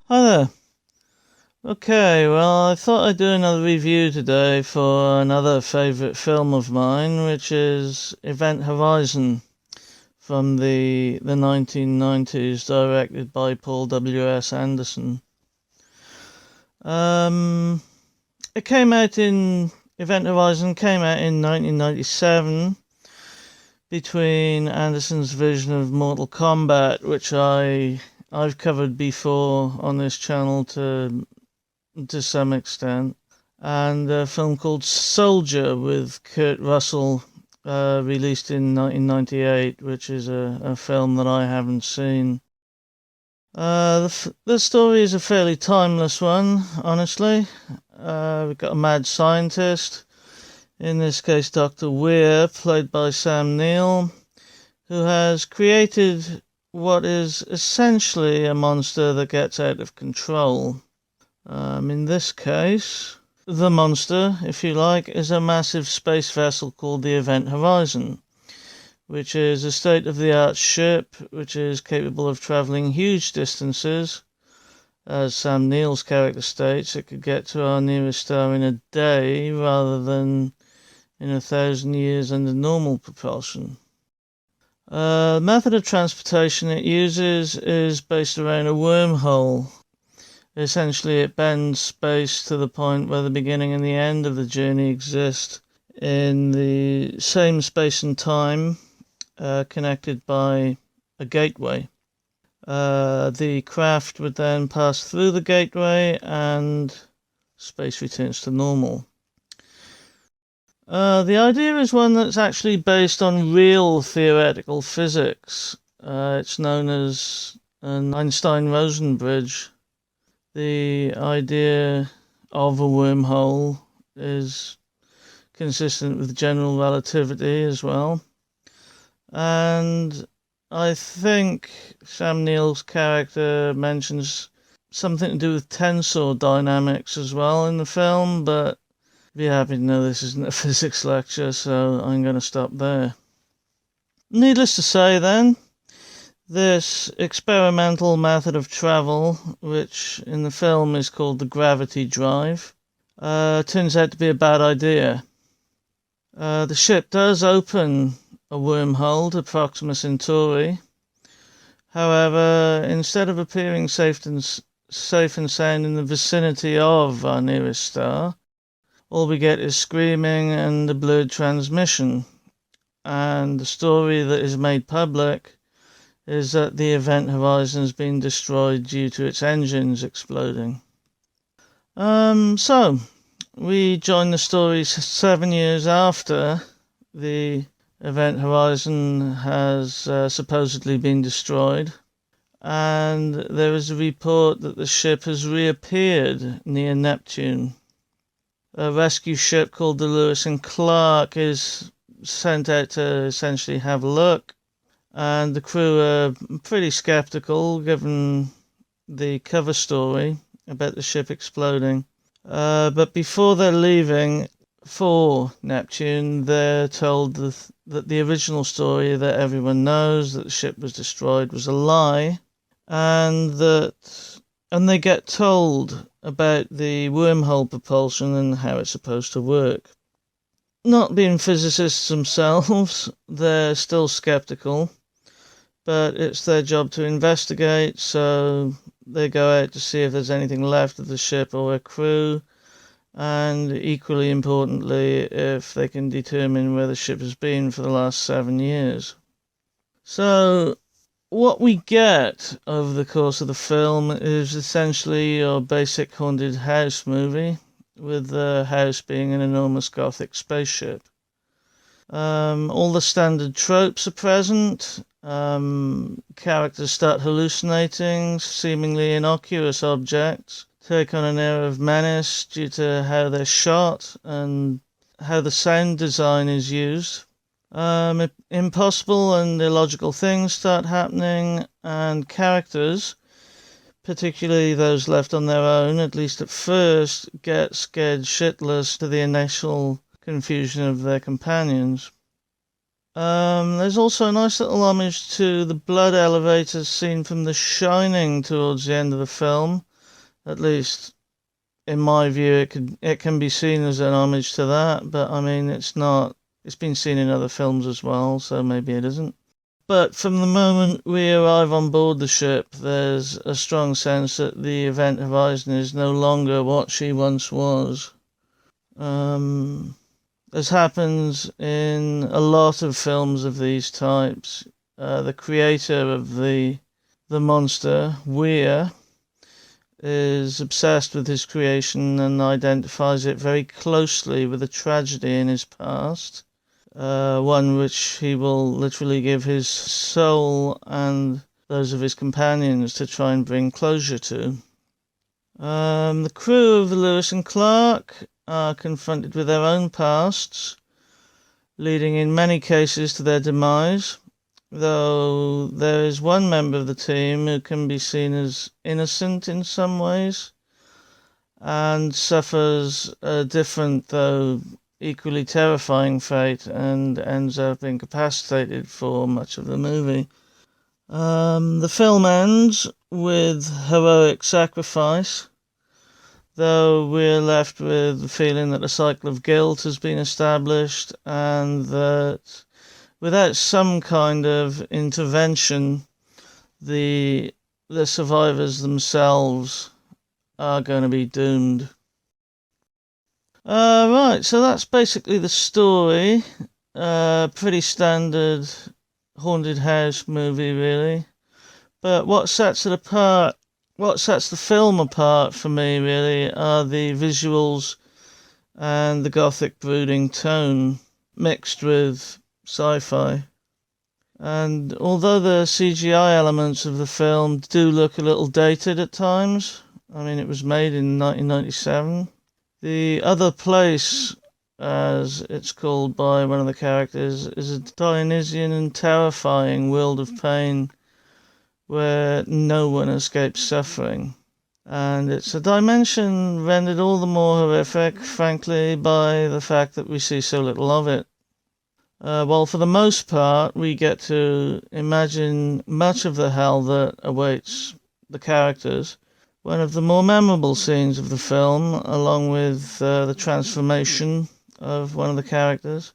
Hi there. Okay, well, I thought I'd do another review today for another favourite film of mine, which is Event Horizon from the 1990s, directed by Paul W.S. Anderson. Um, it came out in Event Horizon came out in 1997 between Anderson's vision of Mortal Kombat, which I've covered before on this channel to some extent, and a film called Soldier with Kurt Russell, released in 1998, which is a film that I haven't seen. The story is a fairly timeless one, honestly. We've got a mad scientist, in this case Dr. Weir, played by Sam Neill, who has created what is essentially a monster that gets out of control. In this case, the monster, if you like, is a massive space vessel called the Event Horizon, which is a state-of-the-art ship which is capable of traveling huge distances. As Sam Neill's character states, it could get to our nearest star in a day rather than in 1,000 years under normal propulsion. The method of transportation it uses is based around a wormhole. Essentially, it bends space to the point where the beginning and the end of the journey exist in the same space and time, connected by a gateway. The craft would then pass through the gateway and space returns to normal. The idea is one that's actually based on real theoretical physics. It's known as an Einstein-Rosen bridge. The idea of a wormhole is consistent with general relativity as well. And I think Sam Neill's character mentions something to do with tensor dynamics as well in the film, but be happy to know this isn't a physics lecture, so I'm going to stop there. Needless to say, then, this experimental method of travel, which in the film is called the gravity drive, turns out to be a bad idea. The ship does open a wormhole to Proxima Centauri. However, instead of appearing safe and sound in the vicinity of our nearest star, all we get is screaming and a blurred transmission. And the story that is made public is that the Event Horizon has been destroyed due to its engines exploding. So we join the story 7 years after the Event Horizon has supposedly been destroyed, and there is a report that the ship has reappeared near Neptune. A rescue ship called the Lewis and Clark is sent out to essentially have a look, and the crew are pretty skeptical given the cover story about the ship exploding. But before they're leaving for Neptune, they're told that the original story that everyone knows, that the ship was destroyed, was a lie, and they get told about the wormhole propulsion and how it's supposed to work. Not being physicists themselves, they're still skeptical, but it's their job to investigate, so they go out to see if there's anything left of the ship or a crew, and equally importantly, if they can determine where the ship has been for the last 7 years. So, what we get over the course of the film is essentially your basic haunted house movie, with the house being an enormous gothic spaceship. All the standard tropes are present. Characters start hallucinating seemingly innocuous objects, take on an air of menace due to how they're shot and how the sound design is used. Impossible and illogical things start happening, and characters, particularly those left on their own, at least at first, get scared shitless to the initial confusion of their companions. There's also a nice little homage to the blood elevator scene from The Shining towards the end of the film, At least in my view, it can be seen as an homage to that, but I mean, it's not. It's been seen in other films as well, so maybe it isn't. But from the moment we arrive on board the ship, there's a strong sense that the Event Horizon is no longer what she once was. As happens in a lot of films of these types, the creator of the monster, Weir, is obsessed with his creation and identifies it very closely with a tragedy in his past, one which he will literally give his soul and those of his companions to try and bring closure to. The crew of the Lewis and Clark are confronted with their own pasts, leading in many cases to their demise, though there is one member of the team who can be seen as innocent in some ways and suffers a different though equally terrifying fate and ends up incapacitated for much of the movie. The film ends with heroic sacrifice, though we're left with the feeling that a cycle of guilt has been established and that without some kind of intervention, the survivors themselves are going to be doomed. Right, so that's basically the story. Pretty standard haunted house movie, really. But what sets it apart, what sets the film apart for me, really, are the visuals and the gothic brooding tone mixed with sci-fi. And although the CGI elements of the film do look a little dated at times, I mean, it was made in 1997, the other place, as it's called by one of the characters, is a Dionysian and terrifying world of pain where no one escapes suffering. And it's a dimension rendered all the more horrific, frankly, by the fact that we see so little of it. While for the most part we get to imagine much of the hell that awaits the characters, one of the more memorable scenes of the film, along with the transformation of one of the characters,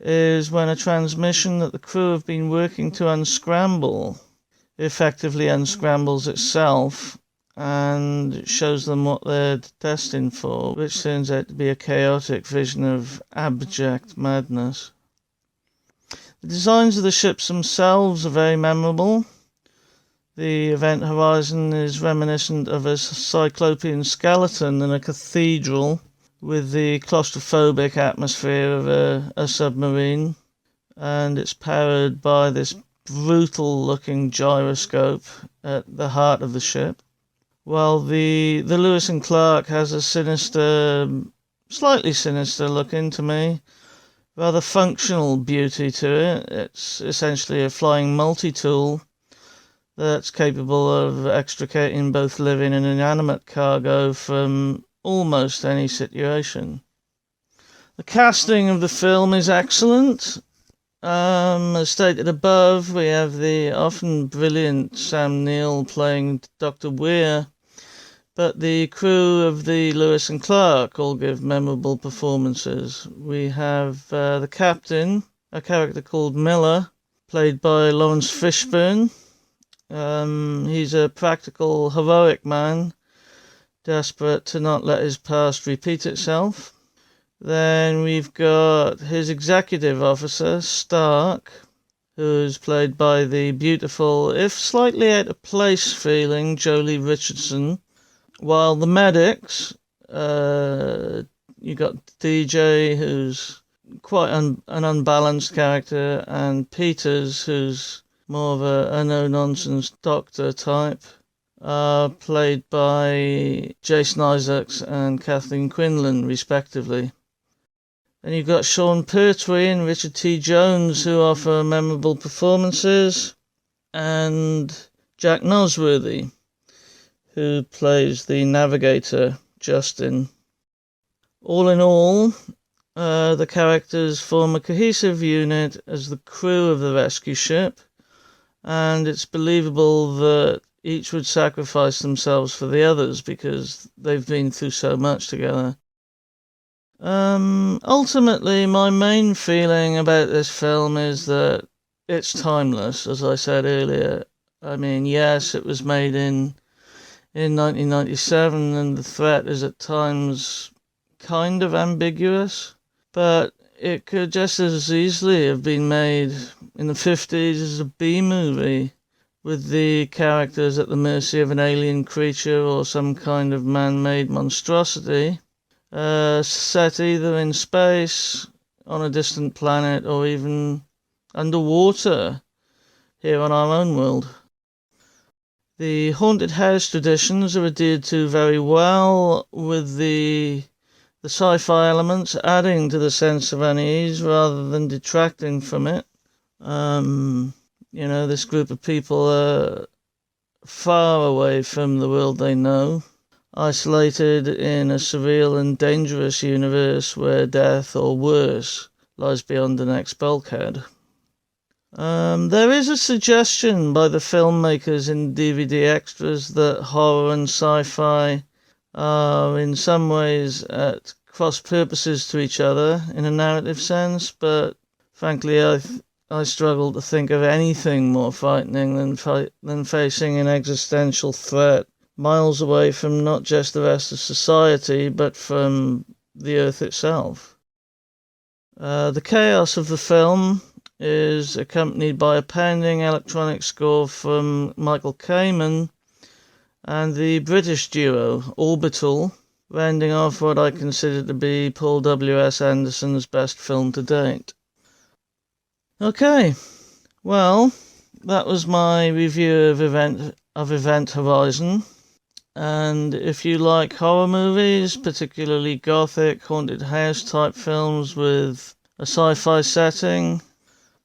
is when a transmission that the crew have been working to unscramble effectively unscrambles itself and shows them what they're destined for, which turns out to be a chaotic vision of abject madness. The designs of the ships themselves are very memorable. The Event Horizon is reminiscent of a cyclopean skeleton in a cathedral with the claustrophobic atmosphere of a submarine, and it's powered by this brutal-looking gyroscope at the heart of the ship, while the Lewis and Clark has a sinister, slightly sinister looking to me, rather functional beauty to it. It's essentially a flying multi-tool that's capable of extricating both living and inanimate cargo from almost any situation. The casting of the film is excellent. As stated above, we have the often brilliant Sam Neill playing Dr. Weir, but the crew of the Lewis and Clark all give memorable performances. We have the captain, a character called Miller, played by Lawrence Fishburne. He's a practical, heroic man, desperate to not let his past repeat itself. Then we've got his executive officer, Stark, who's played by the beautiful, if slightly out of place feeling, Jolie Richardson. While the medics, you got DJ, who's quite an unbalanced character, and Peters, who's more of a no-nonsense doctor type, are played by Jason Isaacs and Kathleen Quinlan, respectively. Then you've got Sean Pertwee and Richard T. Jones, who offer memorable performances, and Jack Nosworthy, who plays the navigator, Justin. All in all, the characters form a cohesive unit as the crew of the rescue ship, and it's believable that each would sacrifice themselves for the others because they've been through so much together. Ultimately, my main feeling about this film is that it's timeless, as I said earlier. I mean, yes, it was made in 1997, and the threat is at times kind of ambiguous, but it could just as easily have been made in the 50s as a B movie, with the characters at the mercy of an alien creature or some kind of man-made monstrosity, set either in space, on a distant planet, or even underwater here on our own world. The haunted house traditions are adhered to very well, with the sci-fi elements adding to the sense of unease rather than detracting from it. This group of people are far away from the world they know, isolated in a surreal and dangerous universe where death, or worse, lies beyond the next bulkhead. There is a suggestion by the filmmakers in DVD extras that horror and sci-fi are in some ways at cross purposes to each other in a narrative sense, but frankly I struggle to think of anything more frightening than facing an existential threat miles away from not just the rest of society, but from the Earth itself. The chaos of the film is accompanied by a pounding electronic score from Michael Kamen and the British duo Orbital, rounding off what I consider to be Paul W.S. Anderson's best film to date. Okay, well, that was my review of Event Horizon. And if you like horror movies, particularly gothic, haunted house type films with a sci-fi setting,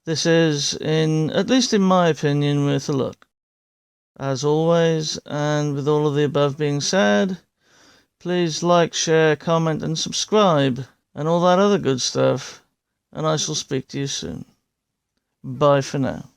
this is, at least in my opinion, worth a look. As always, and with all of the above being said, please like, share, comment, and subscribe, and all that other good stuff, and I shall speak to you soon. Bye for now.